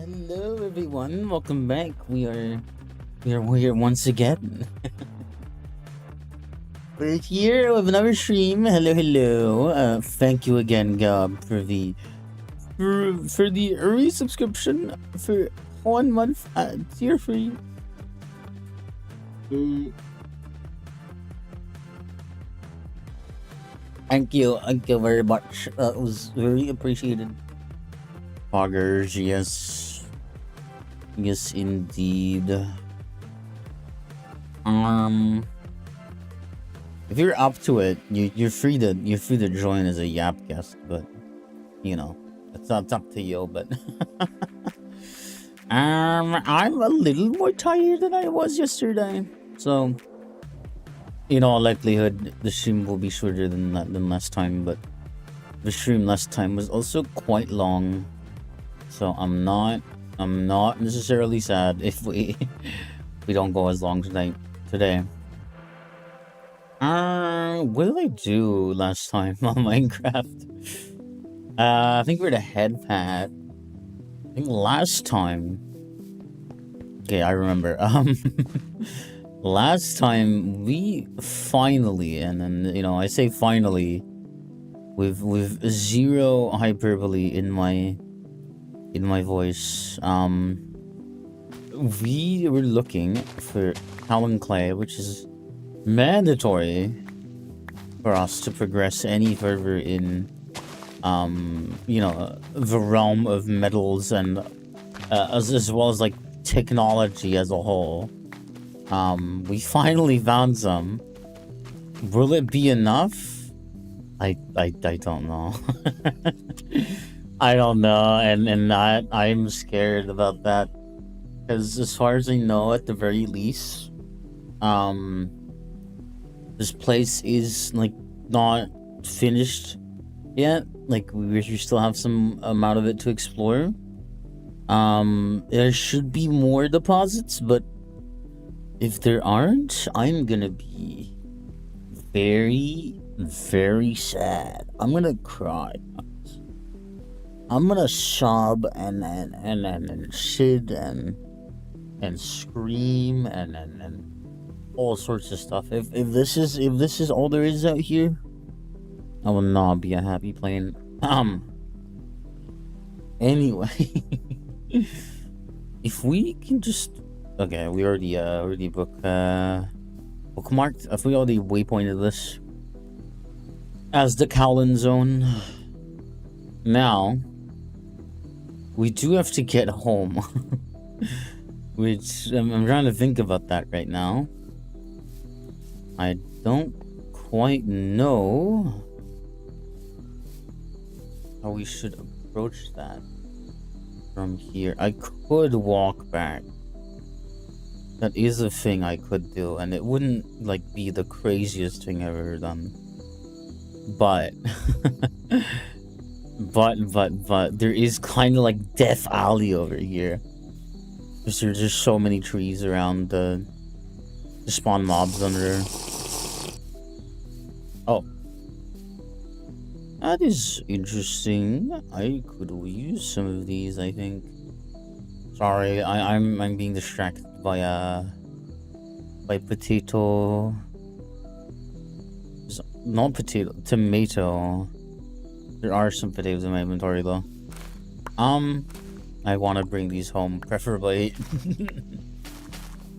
Hello everyone, welcome back. We're here once again. We're here with another stream. Hello. Thank you again, Gab, for the early subscription for 1 month tier free. Thank you very much. It was very appreciated. Poggers, yes indeed. If you're up to it, you're free to join as a Yap guest, but you know, it's up to you. But I'm a little more tired than I was yesterday, so in all likelihood, the stream will be shorter than last time. But the stream last time was also quite long, so I'm not necessarily sad if we don't go as long tonight today. What did I do last time on Minecraft? I think we're the head pad. I think last time. Okay, I remember. Last time we finally, and then I say finally, with zero hyperbole in my voice. We were looking for Talon Clay, which is mandatory for us to progress any further in the realm of metals and as well as like technology as a whole. We finally found some. Will it be enough? I don't know. I don't know, and I'm scared about that, because as far as I know, at the very least, this place is like not finished yet. Like we still have some amount of it to explore. There should be more deposits, but if there aren't, I'm gonna be very, very sad. I'm gonna cry. I'm gonna sob and shit and scream and all sorts of stuff. If this is all there is out here, I will not be a happy plane. Anyway, if we can just we already bookmarked. If we already waypointed this as the Kowloon zone. Now we do have to get home. Which I'm trying to think about that right now. I don't quite know how we should approach that from here. I could walk back. That is a thing I could do, and it wouldn't like be the craziest thing I've ever done. But but there is kind of like Death Alley over here. There's just so many trees around to spawn mobs under. Oh, that is interesting. I could use some of these, I think. Sorry, I'm being distracted by potato. Not potato, tomato. There are some potatoes in my inventory though. I want to bring these home, preferably.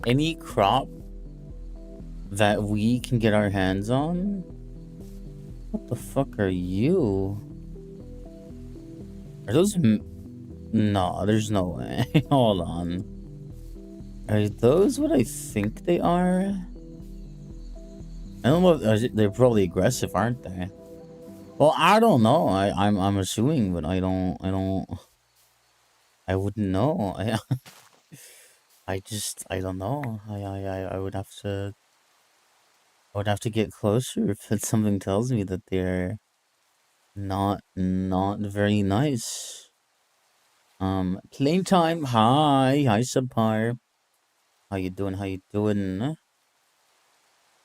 Any crop that we can get our hands on. What the fuck are you? Are those? No, there's no way. Hold on. Are those what I think they are? I don't know. They're probably aggressive, aren't they? Well, I don't know. I'm assuming, but I wouldn't know. I don't know. I would have to get closer if something tells me that they're not very nice. Claim time. Hi Subpar. How you doing?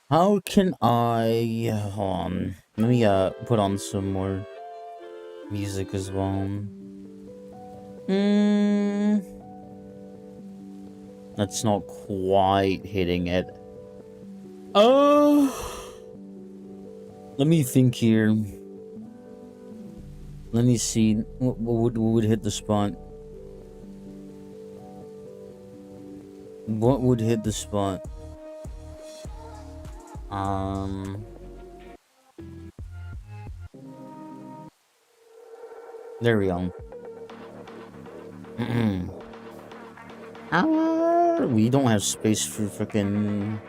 How can I hold on? Let me put on some more music as well. That's not quite hitting it. Oh, let me think here. Let me see. What would hit the spot? What would hit the spot? There we go. We don't have space for freaking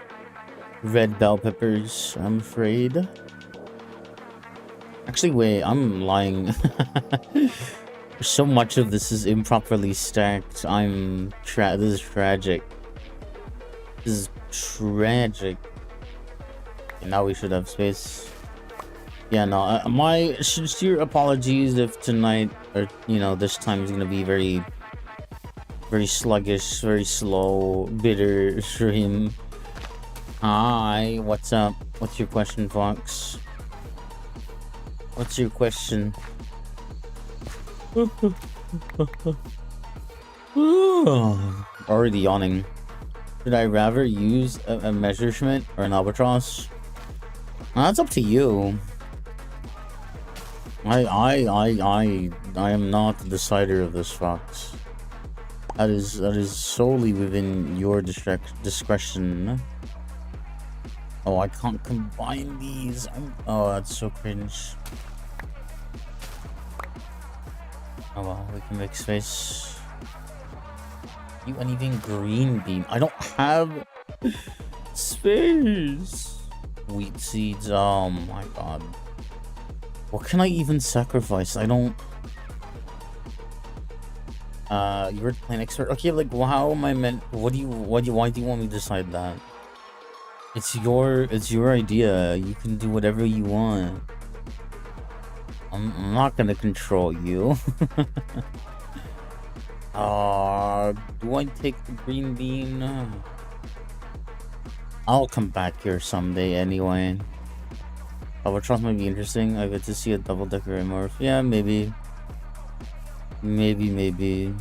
red bell peppers, I'm afraid. Actually, wait, I'm lying. So much of this is improperly stacked. This is tragic. This is tragic. And now we should have space. Yeah, no, my sincere apologies if tonight, or, you know, this time is gonna be very, very sluggish, very slow, bitter stream. Hi, what's up? What's your question, Fox? What's your question? Already yawning. Should I rather use a measurement or an albatross? That's up to you. I am not the decider of this, Fox. That is solely within your discretion. Oh, I can't combine these. Oh, that's so cringe. Oh well, we can make space. You anything green bean? I don't have space. Wheat seeds. Oh my god. What can I even sacrifice? I don't. You're a plant expert. Okay, like, well, how am I meant? Why do you want me to decide that? It's your idea. You can do whatever you want. I'm not gonna control you. Do I take the green bean? I'll come back here someday anyway. Albatross might be interesting. I get to see a double-decker morph. Yeah, maybe. Maybe.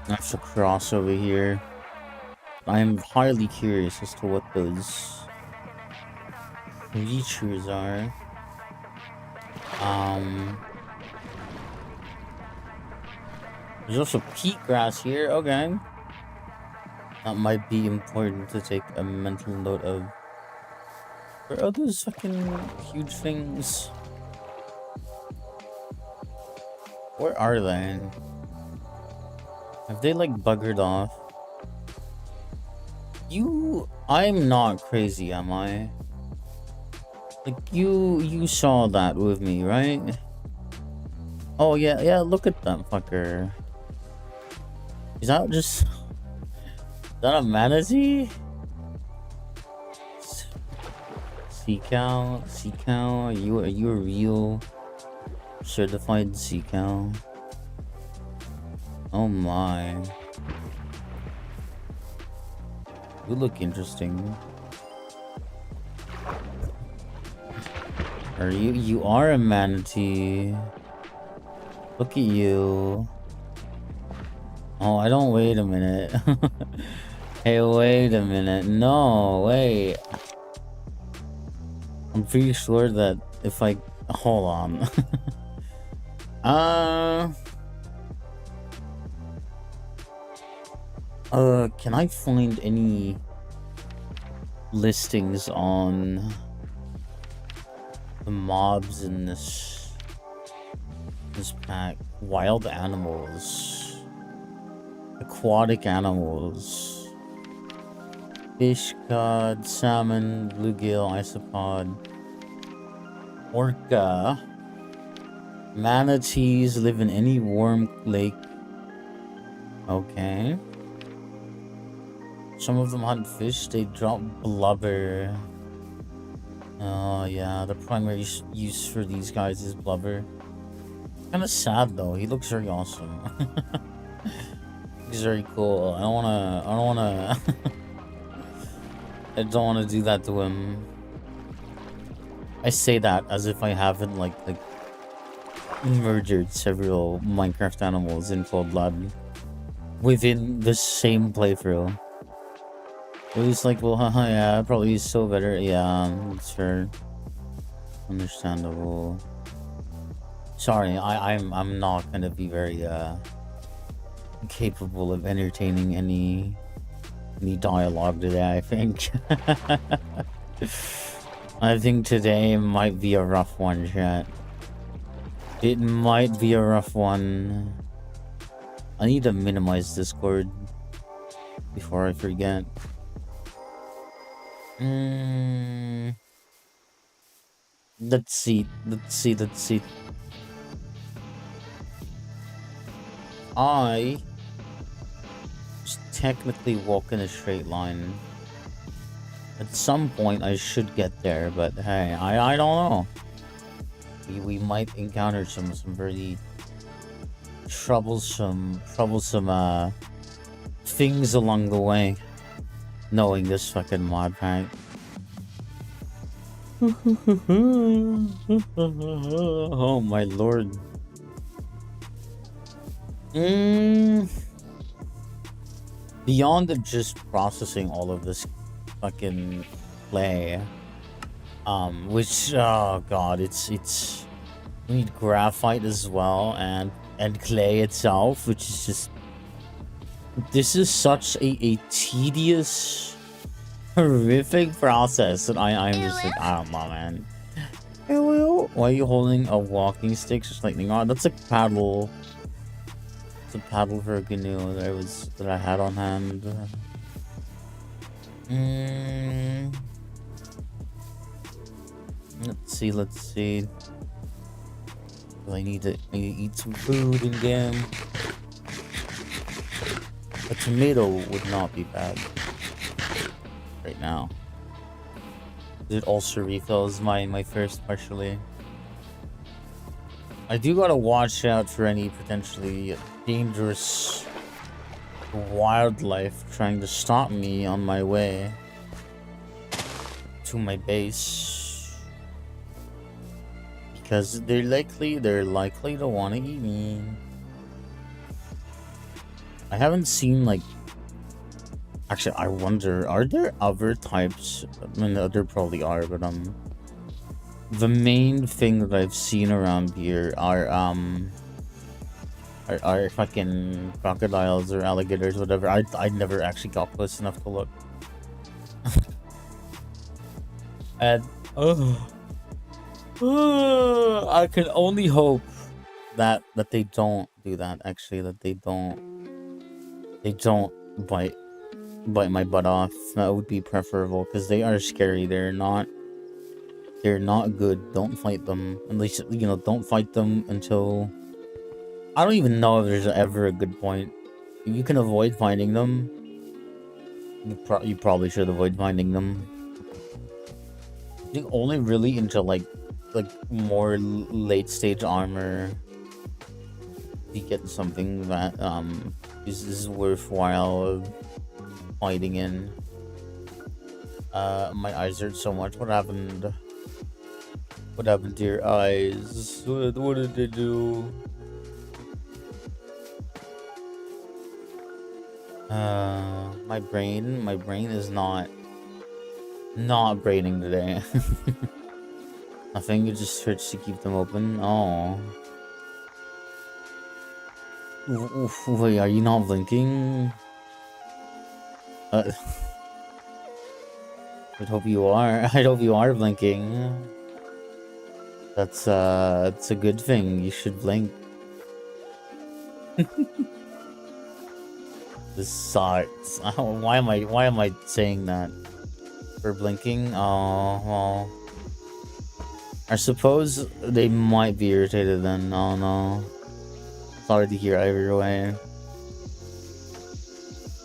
That's a cross over here. I am highly curious as to what those creatures are. There's also peat grass here. Okay. That might be important to take a mental note of. Where are those fucking huge things? Where are they? Have they like buggered off? I'm not crazy, am I? Like you saw that with me, right? Oh yeah, look at that fucker. Is that a manatee? Sea cow? Are you a real certified sea cow? Oh my. You look interesting. You are a manatee. Look at you. Oh, I don't. Wait a minute. Hey, wait a minute. No, wait. I'm pretty sure that if I hold on. Can I find any listings on the mobs in this pack? Wild animals, aquatic animals, fish, cod, salmon, bluegill, isopod, orca, manatees live in any warm lake. Okay. Some of them hunt fish, they drop blubber. Oh yeah, the primary use for these guys is blubber. Kinda sad though, he looks very awesome. He's very cool. I don't wanna I don't wanna do that to him. I say that as if I haven't like murdered several Minecraft animals in Cold Blood within the same playthrough. It was like, well, haha, yeah, probably is so better. Yeah, sure, understandable. Sorry, I'm not gonna be very capable of entertaining any dialogue today. I think. I think today might be a rough one, chat. It might be a rough one. I need to minimize Discord before I forget. Let's see. I technically walk in a straight line. At some point, I should get there, but hey, I don't know. We might encounter some very troublesome things along the way. Knowing this fucking mod pack. Oh my lord. Beyond the just processing all of this fucking clay, which, oh god, it's we need graphite as well, and clay itself, which is just, this is such a tedious, horrific process that I'm just like, I don't know, man. Hello? Why are you holding a walking stick just lightning rod? That's a paddle. It's a paddle for a canoe that I had on hand. Let's see. I need to eat some food in game. A tomato would not be bad right now. It also refills my thirst partially. I do gotta watch out for any potentially dangerous wildlife trying to stop me on my way to my base, because they're likely to want to eat me. I haven't seen, like, actually, I wonder, are there other types? I mean, there probably are, but the main thing that I've seen around here are fucking crocodiles or alligators, whatever. I never actually got close enough to look. And I can only hope that they don't do that. Actually, that they don't bite my butt off. That would be preferable, because they are scary. They're not good. Don't fight them. At least, you know, don't fight them until, I don't even know if there's ever a good point. If you can avoid finding them, you probably should avoid finding them. I think only really into like more late stage armor, you get something that is worthwhile fighting in. My eyes hurt so much. What happened? What happened to your eyes? What did they do? My brain is not braining today. I think it just hurts to keep them open. Oh. Wait, are you not blinking? I hope you are. I hope you are blinking. It's a good thing. You should blink. This sucks. Why am I saying that? For blinking? Oh, well. I suppose they might be irritated then. Oh no. Sorry to hear either way.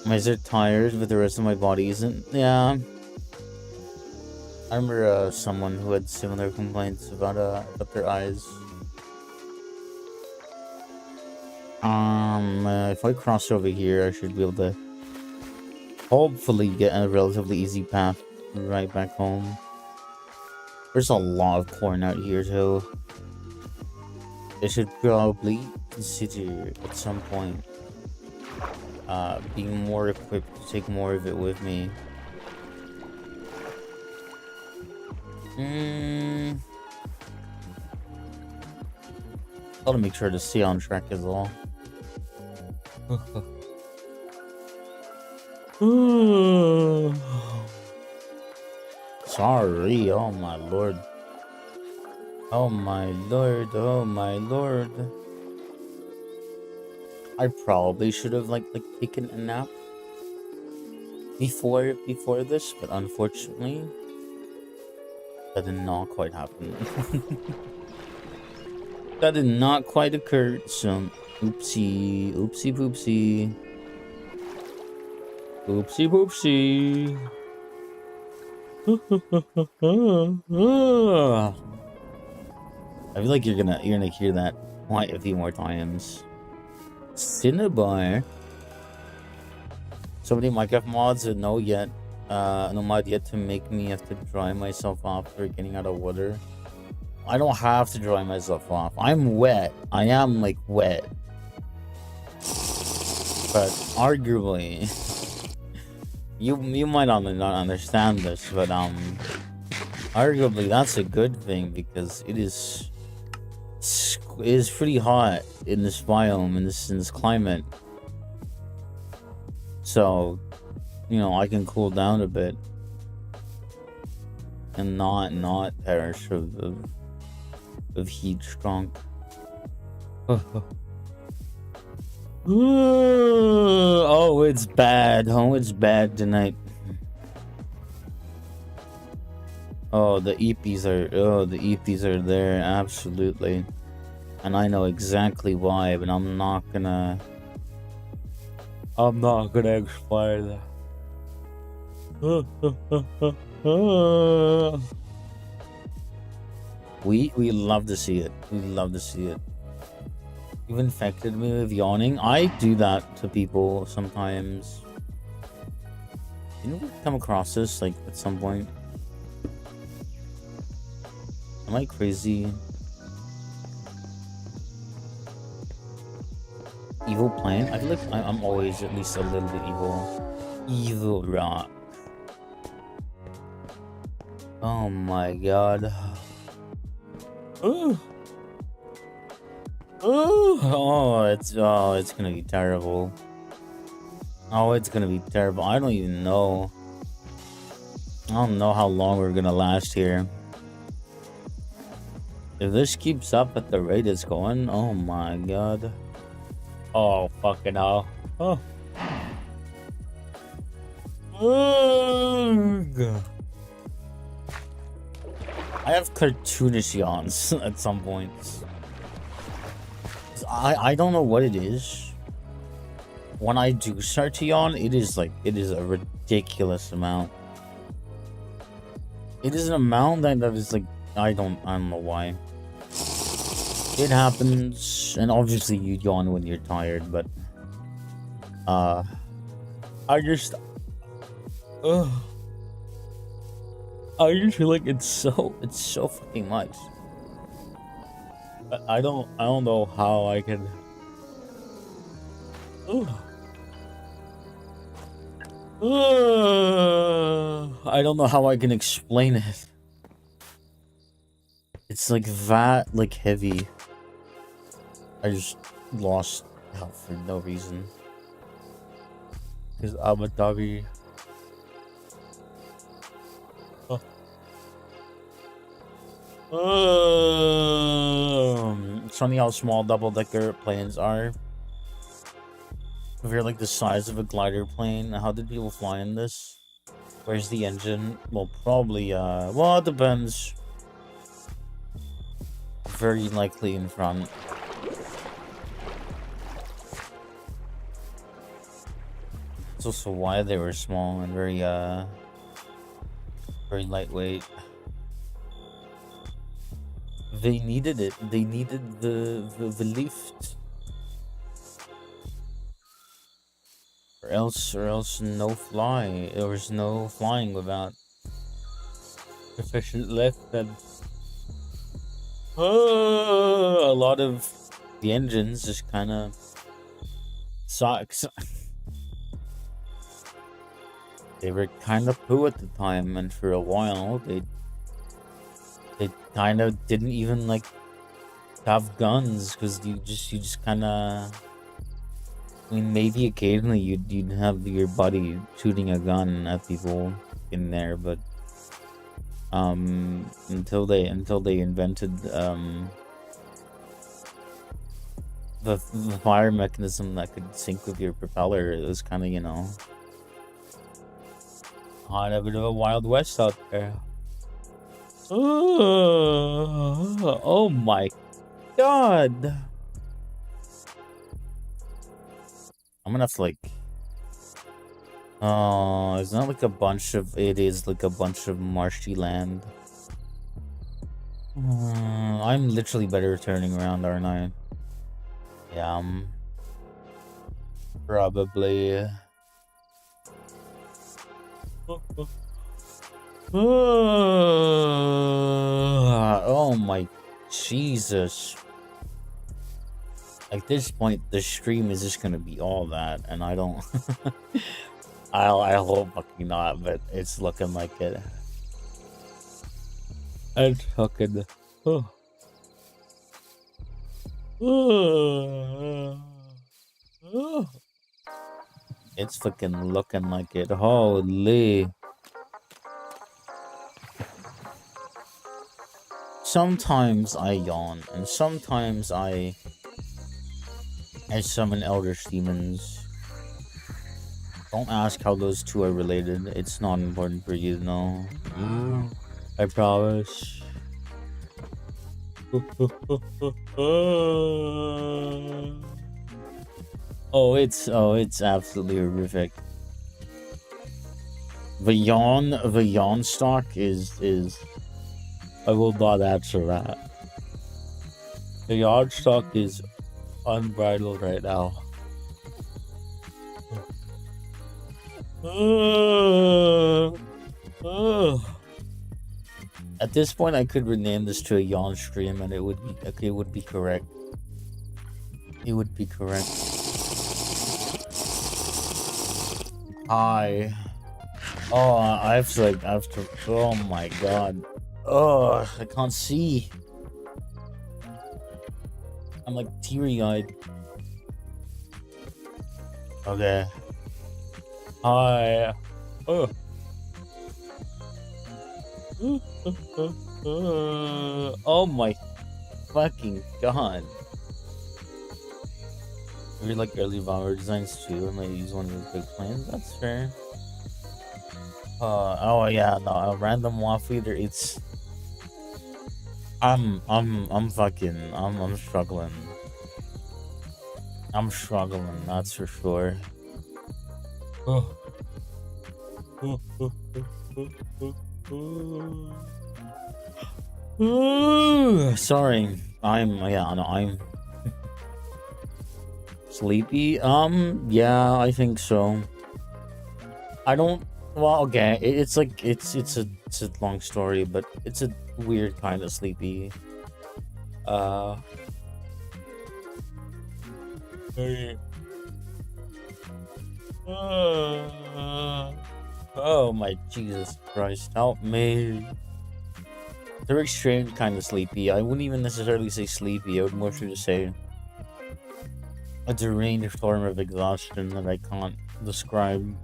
My eyes are tired, but the rest of my body isn't. Yeah. I remember someone who had similar complaints about their eyes. If I cross over here, I should be able to hopefully get a relatively easy path right back home. There's a lot of corn out here, so I should probably consider at some point being more equipped to take more of it with me. Gotta make sure to stay on track as well. Sorry, oh my lord. Oh my lord, oh my lord. I probably should have like taken a nap before this, but unfortunately that did not quite happen. That did not quite occur, so oopsie, oopsie poopsie. Oopsie poopsie. I feel like you're gonna hear that quite a few more times. Cinnabar. So many Minecraft mods that no mod yet to make me have to dry myself off for getting out of water. I don't have to dry myself off. I'm wet. I am like wet. But arguably, you might not understand this, but arguably that's a good thing because it is pretty hot in this biome, in this climate. So, you know, I can cool down a bit and not perish of heat stroke. Oh, it's bad. Oh, it's bad tonight. Oh, the EPs are there, absolutely. And I know exactly why, but I'm not gonna explain that. We love to see it. We love to see it. You've infected me with yawning. I do that to people sometimes. Didn't we come across this like at some point? Am I crazy? Evil plant? I feel like I'm always at least a little bit evil. Evil rock. Oh my god. Oh, it's gonna be terrible. Oh, it's gonna be terrible. I don't even know. I don't know how long we're gonna last here. If this keeps up at the rate it's going, oh my god. Oh, fucking hell. Oh. I have cartoonish yawns at some points. I don't know what it is. When I do start to yawn, it is a ridiculous amount. It is an amount that is like I don't know why. It happens, and obviously you yawn when you're tired, but I just feel like it's so fucking much. I don't know how I can. I don't know how I can explain it. It's like that, like heavy. I just lost health for no reason. Because I'm a doggy. It's funny how small double-decker planes are. If you're like the size of a glider plane, how did people fly in this? Where's the engine? Well, probably, well, it depends. Very likely in front. It's also why they were small and very lightweight. They needed it. They needed the lift. Or else no fly. There was no flying without efficient lift, and a lot of the engines just kind of sucks. They were kind of poo at the time, and for a while they kind of didn't even like have guns because you just kind of. I mean, maybe occasionally you'd have your buddy shooting a gun at people in there, but until they invented the fire mechanism that could sync with your propeller, it was kind of kind of a bit of a wild west out there. Oh my god! I'm gonna have to like. Oh, it's not like a bunch of. It is like a bunch of marshy land. I'm literally better turning around, aren't I? Yeah, probably. Oh my Jesus. At this point, the stream is just gonna be all that, and I don't. I hope fucking not, but it's looking like it. It's fucking. Oh. It's fucking looking like it. Holy. Sometimes I yawn, and sometimes I summon elder demons. Don't ask how those two are related. It's not important for you to know. I promise. Oh, it's absolutely horrific. The yawn stock is. I will not answer that. The yawn stock is unbridled right now. At this point, I could rename this to a yawn stream, and it would be okay. It would be correct. It would be correct. Hi. Oh, I have to. Oh my god. Oh, I can't see. I'm like teary-eyed. Okay. Hi. Oh. Oh my fucking god. I really like early bomber designs too. I might use one of those big planes. That's fair. Oh yeah, no, a random waffle eater. It's. I'm struggling. I'm struggling. That's for sure. Oh. Sorry. I'm sleepy. Yeah, I think so. I don't. Well, okay. It's like it's a long story, but it's a weird kind of sleepy. Hey. Oh my Jesus Christ, help me. It's a very strange kind of sleepy. I wouldn't even necessarily say sleepy, I would more so just say a deranged form of exhaustion that I can't describe.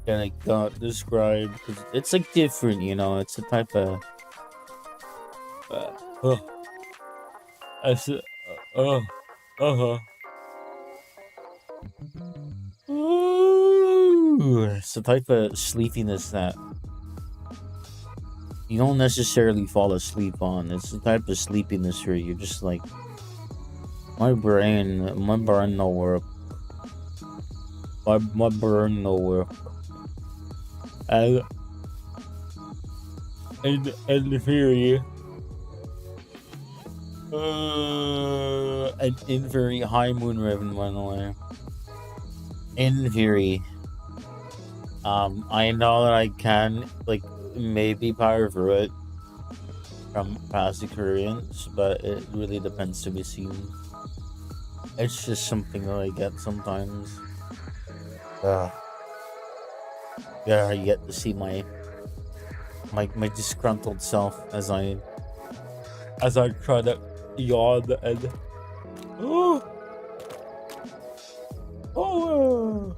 That I can't describe, because it's like different, it's a type of... It's a type of sleepiness that you don't necessarily fall asleep on. It's the type of sleepiness where you're just like, my brain no work. My brain no work. And in theory, and in very high moon ribbon, by the way. In theory, I know that I can, like, maybe power through it from past experience, but it really depends to be seen. It's just something that I get sometimes. Uh, yeah, I get to see my disgruntled self as I try to yawn and oh oh.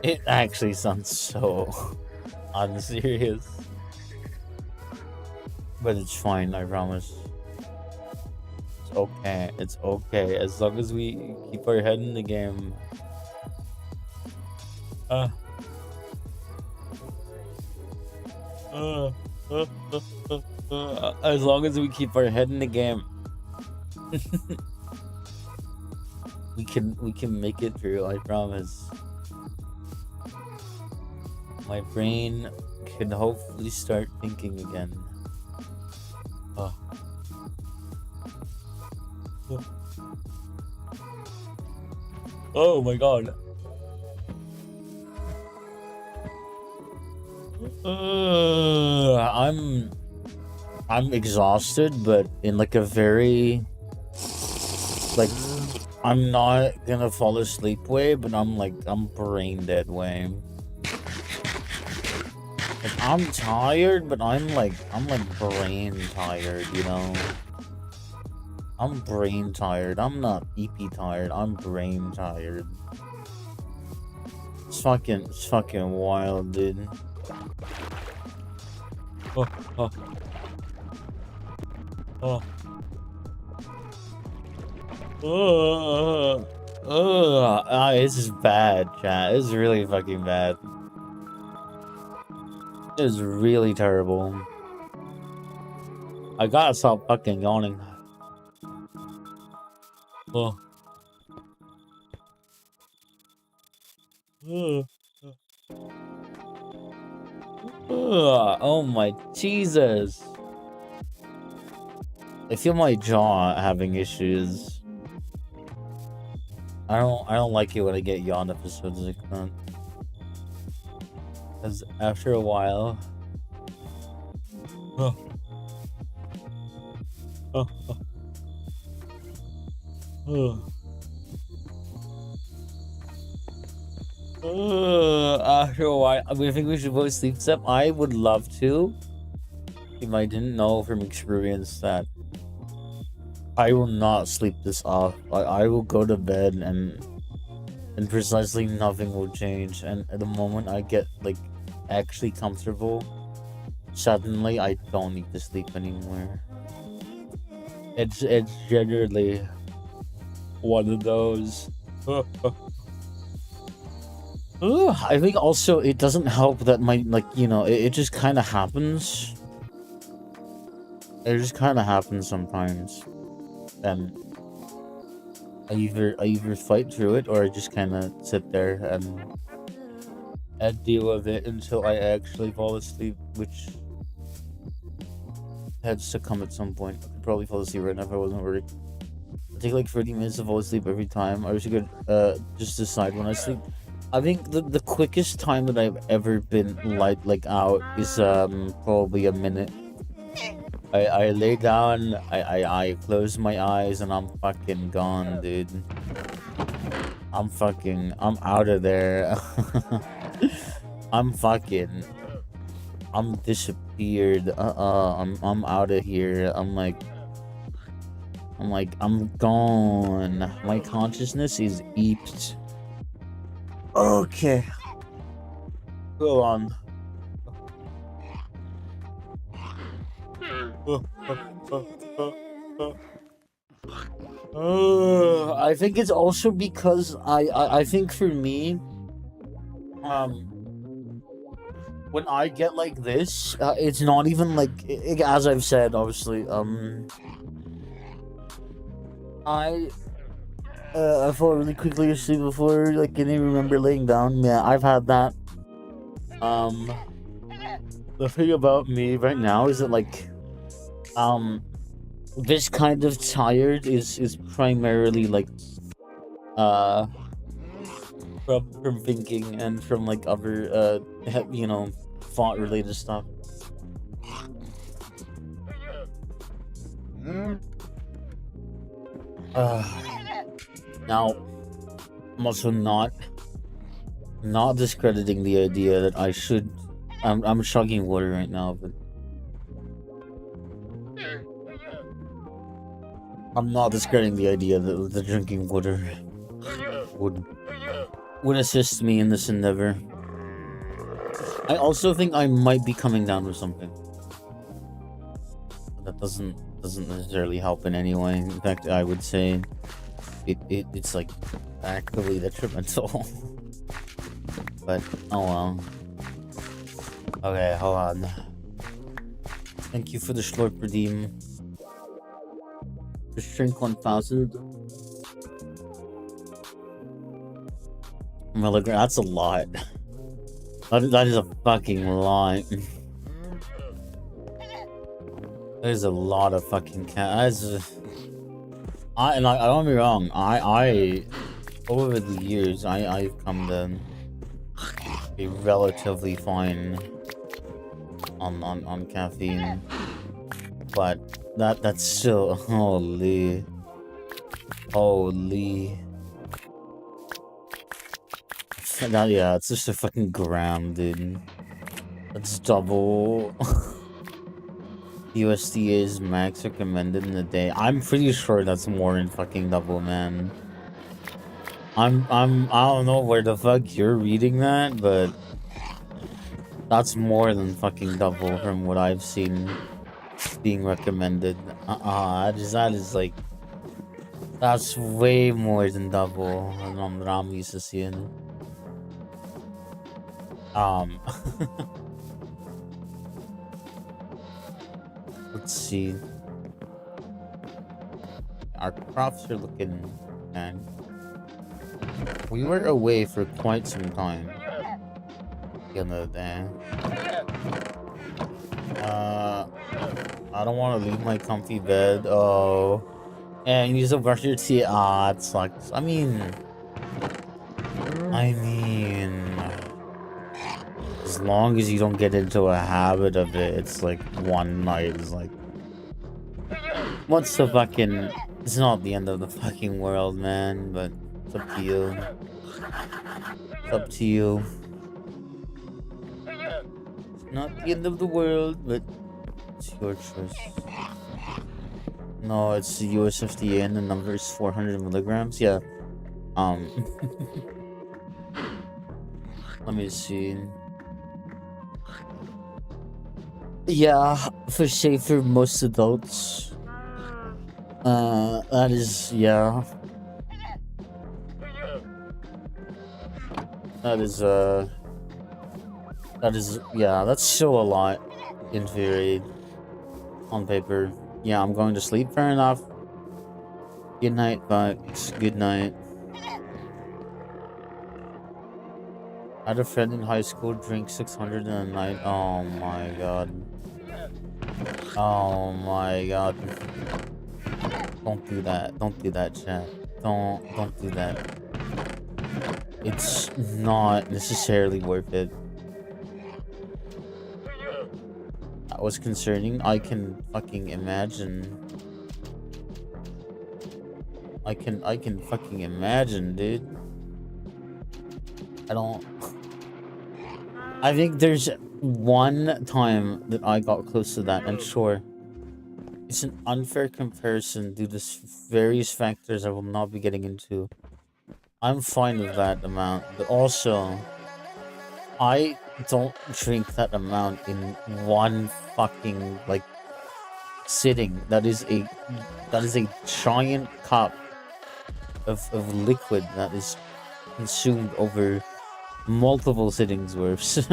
It actually sounds so unserious. But it's fine, I promise. It's okay. It's okay. As long as we keep our head in the game. Uh, uh, as long as we keep our head in the game. we can make it through, I promise. My brain can hopefully start thinking again. Oh. Oh my god. I'm exhausted, but in like a very like I'm not gonna fall asleep way, but I'm brain dead way. Like I'm tired, but I'm like brain tired, you know. I'm brain tired. I'm not EP tired. I'm brain tired. It's fucking wild, dude. Oh, oh. Oh. This is bad, chat. This is really fucking bad. It is really terrible. I gotta stop fucking yawning. Oh. Oh my Jesus. I feel my jaw having issues. I don't like it when I get yawn episodes like that. Cause after a while after a while, I think we should both sleep step. I would love to, if I didn't know from experience that I will not sleep this off. I will go to bed and precisely nothing will change. And at the moment I get like actually comfortable, suddenly I don't need to sleep anymore. It's generally one of those. I think also it doesn't help that my it just kind of happens. It just kind of happens sometimes, and I either fight through it or I just kind of sit there and deal with it until I actually fall asleep, which has to come at some point. I could probably fall asleep right now if I wasn't worried. I take like 30 minutes to fall asleep every time. I wish I could just decide when I sleep. I think the quickest time that I've ever been like out is probably a minute. I lay down, I close my eyes, and I'm fucking gone, dude. I'm out of there. I'm disappeared. I'm out of here. I'm gone. My consciousness is eeped. Okay. Go on. I think it's also because I think for me, when I get like this, it's not even like as I've said, obviously, I fall really quickly asleep before like I didn't remember laying down. Yeah, I've had that. The thing about me right now is that like this kind of tired is primarily like uh from thinking and from like other thought related stuff. Now I'm also not discrediting the idea that I should. I'm chugging water right now, but I'm not discrediting the idea that the drinking water would assist me in this endeavor. I also think I might be coming down with something. That doesn't necessarily help in any way. In fact, I would say it's like actively detrimental. But oh well. Okay, hold on. Thank you for the slurp redeem. Just drink 1,000 milligrams. That's a lot. That is a fucking lot. There's a lot of fucking I don't get me wrong. I over the years I've come to be relatively fine on caffeine, but that's still holy. Yeah, it's just a fucking gram, dude. That's double USDA's max recommended in a day. I'm pretty sure that's more than fucking double, man. I don't know where the fuck you're reading that, but that's more than fucking double from what I've seen being recommended. That is like, that's way more than double than what I'm used to seeing. Let's see. Our crops are looking, and we were away for quite some time the other day. I don't want to leave my comfy bed. Oh, and use a brush your teeth. It sucks. I mean, as long as you don't get into a habit of it, it's like one night is like, what's the fucking? It's not the end of the fucking world, man. But it's up to you. It's up to you. It's not the end of the world, but it's your choice. No, it's the US FDA and the number is 400 milligrams. Yeah. Let me see. Yeah, for safer most adults. That is, yeah. That is, yeah, that's still a lot in theory on paper. Yeah, I'm going to sleep. Fair enough. Good night, Bucks. Good night. I had a friend in high school drink 600 in a night. Oh my god. Oh my god. Don't do that. Don't do that, chat. Don't do that. It's not necessarily worth it. That was concerning. I can fucking imagine. I can fucking imagine, dude. I think there's one time that I got close to that, and sure, it's an unfair comparison due to various factors I will not be getting into. I'm fine with that amount, but also, I don't drink that amount in one fucking, like, sitting. That is a giant cup of liquid that is consumed over multiple sittings worth.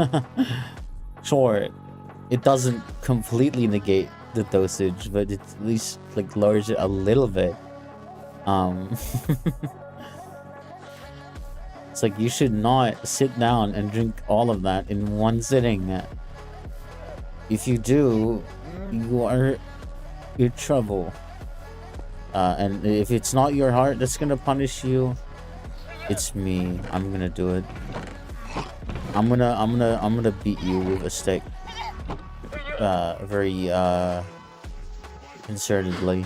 Sure, it doesn't completely negate the dosage, but it at least like lowers it a little bit. It's like you should not sit down and drink all of that in one sitting. If you do, you are in trouble. And if it's not your heart that's gonna punish you, It's me. I'm gonna do it. I'm gonna beat you with a stick. Very concertedly.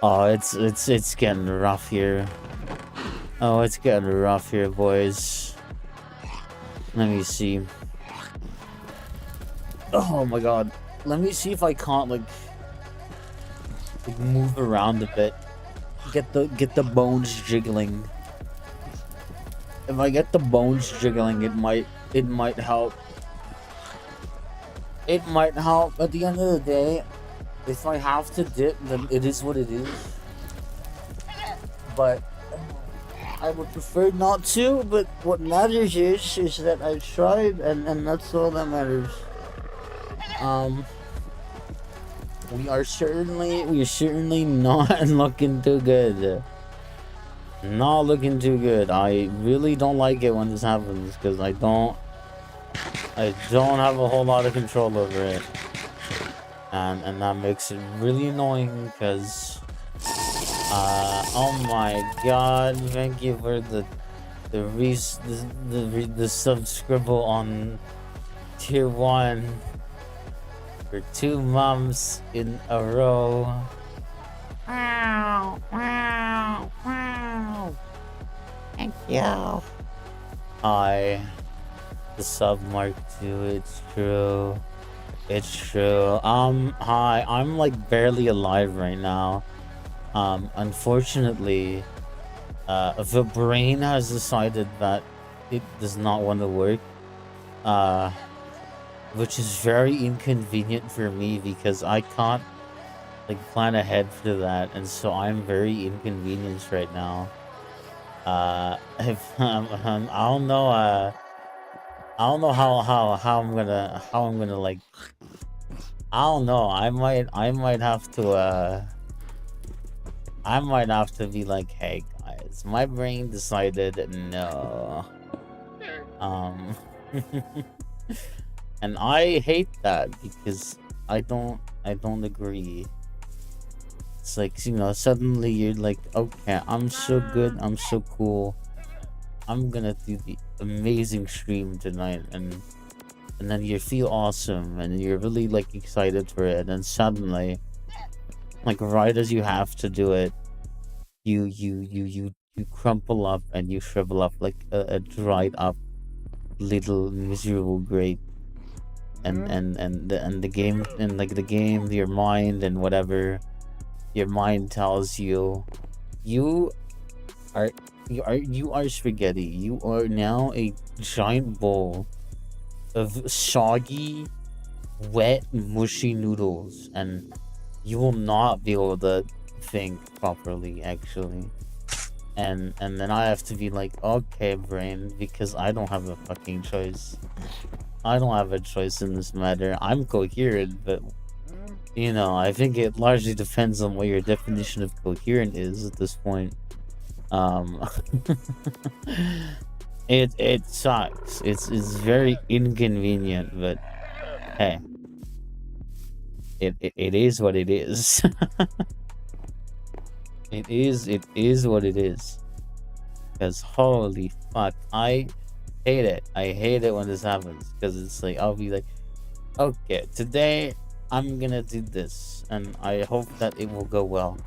Oh, it's getting rough here. Oh, it's getting rough here, boys. Let me see. Oh my god. Let me see if I can't like move around a bit. Get the bones jiggling. If I get the bones jiggling, it might help. It might help. At the end of the day, if I have to dip, then it is what it is. But I would prefer not to. But what matters is that I tried, and that's all that matters. We're certainly not looking too good. Not looking too good. I really don't like it when this happens because I don't have a whole lot of control over it, and that makes it really annoying because oh my god, thank you for the subscribble on tier 1 for 2 months in a row. Wow, wow, wow. Thank you. Hi. The sub mark 2, it's true. It's true. Hi, I'm like barely alive right now. Unfortunately, the brain has decided that it does not want to work. Which is very inconvenient for me because I can't like plan ahead for that, and so I'm very inconvenienced right now. If I don't know, I don't know how I'm gonna like. I don't know. I might have to be like, hey guys, my brain decided no. And I hate that because I don't agree. It's like, you know, suddenly you're like, okay, I'm so good, I'm so cool, I'm gonna do the amazing stream tonight, and then you feel awesome and you're really like excited for it, and suddenly, like right as you have to do it, you crumple up and you shrivel up like a dried up little miserable grape. And the game, and like the game, your mind and whatever your mind tells you, you are spaghetti. You are now a giant bowl of soggy, wet, mushy noodles, and you will not be able to think properly, actually. And then I have to be like, okay, brain, because I don't have a fucking choice. I don't have a choice in this matter. I'm coherent, but you know, I think it largely depends on what your definition of coherent is at this point. It sucks. It's very inconvenient, but hey, it is what it is. It is what it is. Because holy fuck, I hate it. I hate it when this happens because it's like I'll be like, okay, today I'm gonna do this, and I hope that it will go well,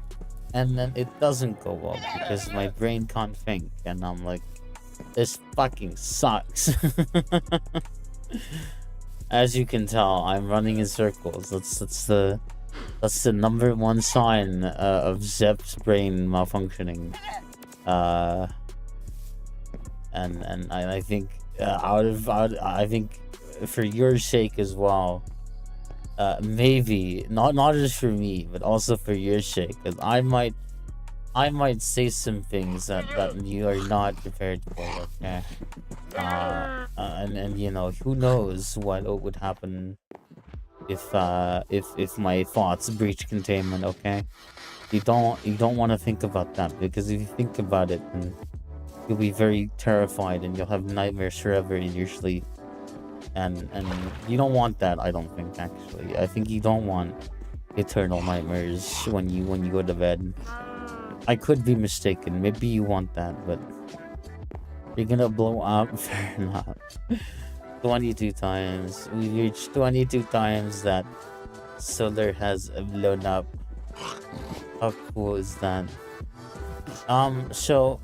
and then it doesn't go well because my brain can't think, and I'm like, this fucking sucks. As you can tell, I'm running in circles. That's the number one sign of Zepp's brain malfunctioning. And I think I think for your sake as well, maybe not just for me, but also for your sake, because I might say some things that you are not prepared for. Okay. And you know, who knows what would happen if my thoughts breach containment. Okay. You don't want to think about that, because if you think about it, then you'll be very terrified and you'll have nightmares forever in your sleep. And you don't want that, I don't think, actually. I think you don't want eternal nightmares when you go to bed. I could be mistaken. Maybe you want that, but you're gonna blow up. Fair enough. 22 times. We reached 22 times that Solar has blown up. How cool is that? So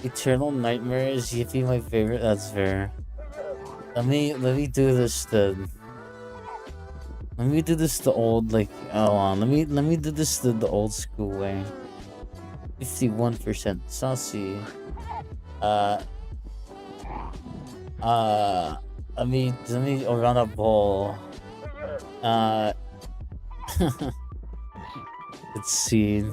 Eternal Nightmare is Yippee my favorite. That's fair. Let me do this then. Let me do this the old hold on. Let me do this the old school way. 51% saucy. Let me around a bowl. Let's see.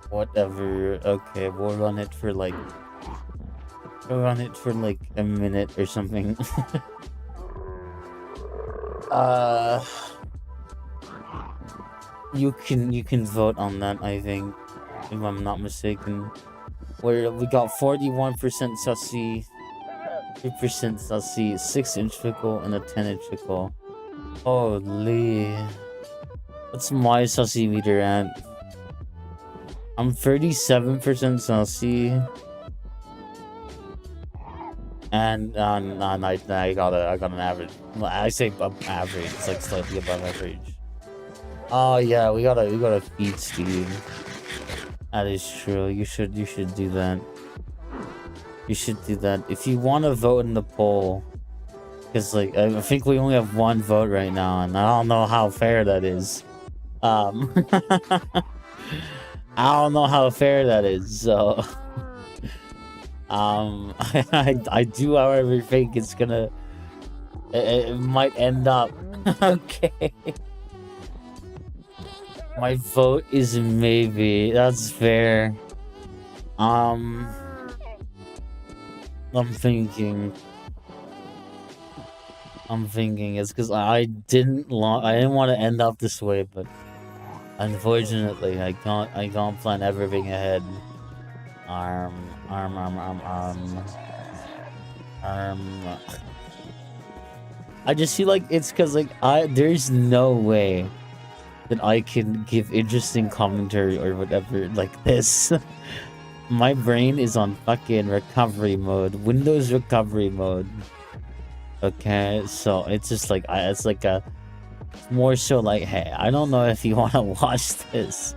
Whatever. Okay, we'll run it for like a minute or something. You can vote on that, I think, if I'm not mistaken. Where we got 41% sussy, 3% sussy, 6-inch pickle, and a 10-inch pickle. Holy. What's my sussy meter at? I'm 37% sussy. And I got an average. Well, I say average. It's like slightly above average. Oh yeah, we gotta feed Steve. That is true. You should do that. You should do that if you want to vote in the poll. Because like I think we only have one vote right now, and I don't know how fair that is. I don't know how fair that is. So. I do, however, think it's gonna. It might end up. Okay. My vote is maybe. That's fair. I'm thinking. It's because I didn't want to end up this way, but unfortunately, I can't plan everything ahead. I just feel like it's because like there's no way that I can give interesting commentary or whatever like this. My brain is on fucking recovery mode, Windows recovery mode. Okay, so it's just like it's like a more so like, hey, I don't know if you want to watch this.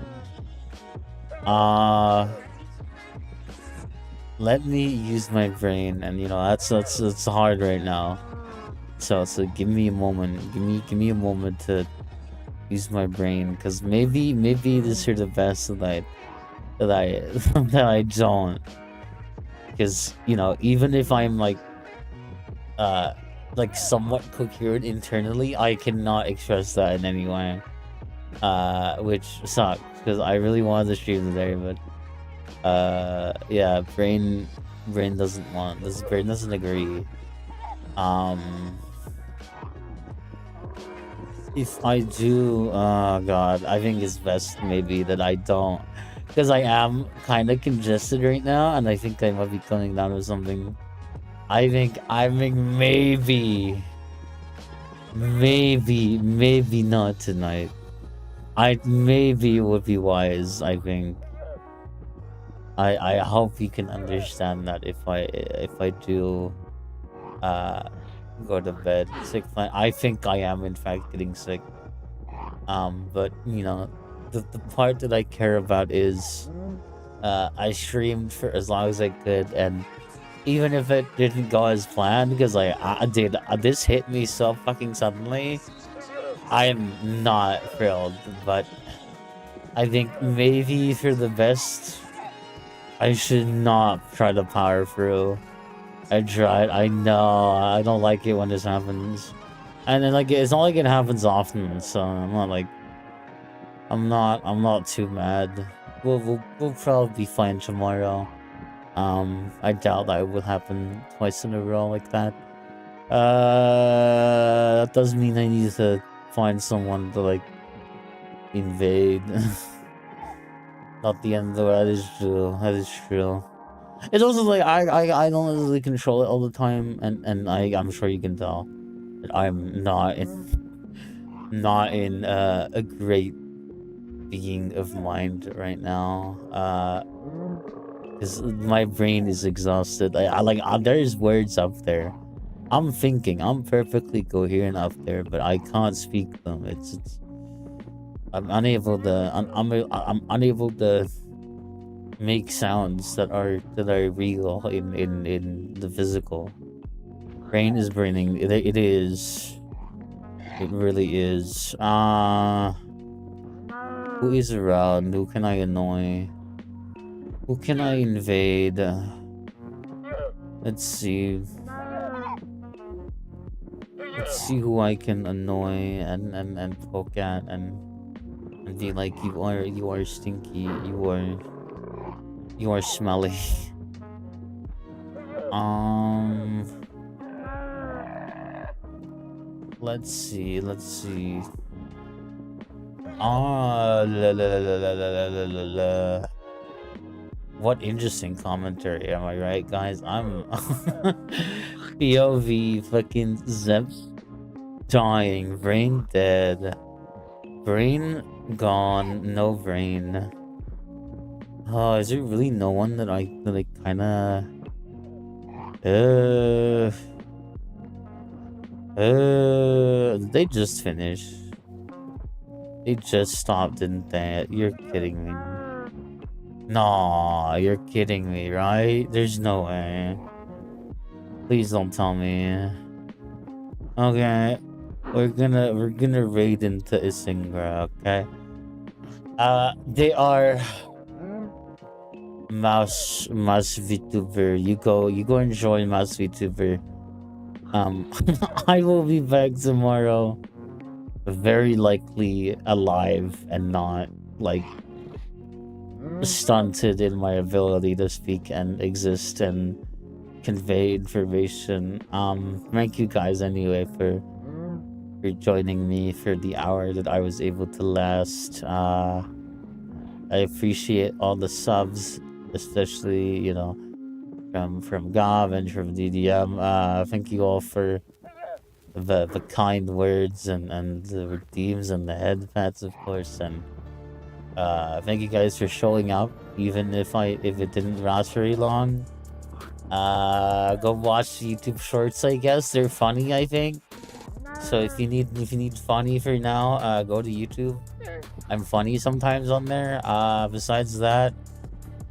Let me use my brain, and you know that's hard right now. So give me a moment. Give me a moment to use my brain, because maybe this are the best that I don't. Because you know, even if I'm like somewhat coherent internally, I cannot express that in any way. Which sucks because I really wanted to stream today, but. Yeah, brain doesn't want this. Brain doesn't agree. If I do, oh god, I think it's best maybe that I don't, because I am kind of congested right now, and I think I might be coming down with something. I think maybe not tonight. Maybe would be wise. I think. I hope you can understand that if I do go to bed sick. I think I am in fact getting sick. But you know, the part that I care about is I streamed for as long as I could, and even if it didn't go as planned, because this hit me so fucking suddenly, I am not thrilled, but I think maybe for the best, I should not try to power through. I tried. I know. I don't like it when this happens. And then like it's not like it happens often, so I'm not too mad. We'll probably be fine tomorrow. I doubt that it will happen twice in a row like that. That does mean I need to find someone to like invade. Not the end though. That is true. That is true. It's also like I don't really control it all the time, and I'm sure you can tell. that I'm not in a great being of mind right now. Because my brain is exhausted. There's words up there. I'm thinking. I'm perfectly coherent up there, but I can't speak them. It's I'm unable to. I'm unable to make sounds that are real in the physical. Brain is burning. It is. It really is. Who is around? Who can I annoy? Who can I invade? Let's see. Let's see who I can annoy and poke at and be like, you are stinky, you are smelly. um let's see. La. What interesting commentary, am I right, guys? I'm POV fucking Zepp dying, brain dead, brain gone, no brain. Oh, is there really no one that I kind of they just finished. They just stopped, didn't they? You're kidding me. No, you're kidding me, right? There's no way. Please don't tell me. Okay, we're gonna raid into Isingra, okay? They are mouse VTuber. You go enjoy mouse VTuber. I will be back tomorrow. Very likely alive and not like stunted in my ability to speak and exist and convey information. Thank you guys anyway for joining me for the hour that I was able to last. I appreciate all the subs, especially, you know, from Gav and from DDM. Thank you all for the kind words and the redeems and the head pats, of course, and thank you guys for showing up, even if it didn't last very long. Go watch YouTube shorts, I guess. They're funny, I think. So if you need funny for now, go to YouTube. I'm funny sometimes on there. Besides that,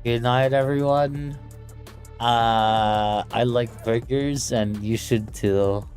good night, everyone. I like burgers, and you should too.